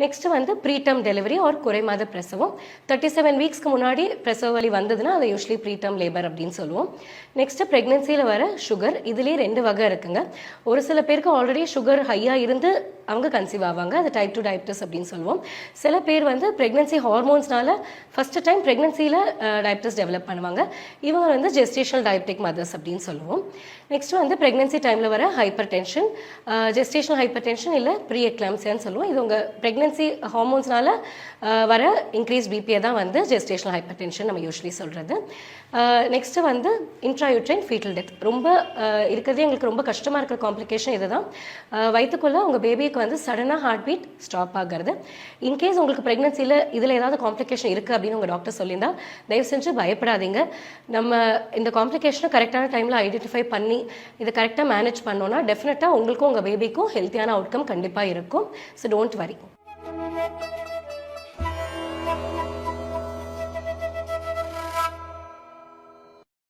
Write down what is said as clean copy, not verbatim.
Next வந்து preterm delivery R குறை மாத பிரசவம். 37 வீக்ஸ்க்கு முன்னாடி பிரசவ வலி வந்ததுன்னா அதை யூஸ்வலி ப்ரீடம் லேபர் அப்படின்னு சொல்லுவோம். நெக்ஸ்ட்டு ப்ரெக்னென்சியில் வர சுகர், இதுலேயே 2 வகை இருக்குங்க. ஒரு சில பேருக்கு ஆல்ரெடி சுகர் ஹையாக இருந்து அவங்க கன்சீவ் ஆவாங்க, அது டைப் 2 டயபிட்டிஸ் அப்படின்னு சொல்லுவோம். சில பேர் வந்து ப்ரெக்னென்சி ஹார்மோன்ஸ்னால ஃபஸ்ட்டு டைம் ப்ரெக்னென்சியில் டயபிட்டிஸ் டெவலப் பண்ணுவாங்க. இவங்க வந்து ஜெஸ்டேஷனல் டயபெட்டிக் மதர்ஸ் அப்படின்னு சொல்லுவோம். நெக்ஸ்ட் வந்து ப்ரெக்னென்சி டைமில் வர hyper tension, gestational hyper tension இல்லை ப்ரீ எக்லாம்சியான்னு சொல்லுவோம். இது உங்கள் ப்ரெக்னென்சி ஹார்மோன்ஸ்னால வர இன்க்ரீஸ் பிபியை தான் வந்து ஜெஸ்டேஷனல் ஹைப்பர் டென்ஷன் நம்ம யூஸ்வலி சொல்கிறது. நெக்ஸ்ட்டு வந்து இன்ட்ராயூட்ரைன் ஃபீட்டல் டெத். ரொம்ப இருக்கிறதே எங்களுக்கு ரொம்ப கஷ்டமாக இருக்கிற காம்ப்ளிகேஷன் இது தான். வயிற்றுக்குள்ளே உங்கள் பேபிக்கு வந்து சடனாக ஹார்ட் பீட் ஸ்டாப் ஆகிறது. இன்கேஸ் உங்களுக்கு ப்ரெக்னென்சியில் இதில் ஏதாவது காம்ப்ளிகேஷன் இருக்குது அப்படின்னு உங்கள் டாக்டர் சொல்லியிருந்தால் தயவு செஞ்சு பயப்படாதீங்க. நம்ம இந்த காம்ப்ளிகேஷனை கரெக்டான டைமில் ஐடென்டிஃபை பண்ணி இதை கரெக்டாக மேனேஜ் பண்ணோன்னா டெஃபினட்டாக உங்களுக்கும் உங்கள் பேபிக்கும் ஹெல்த்தியான அவுட்கம் கண்டிப்பாக இருக்கும். So don't worry.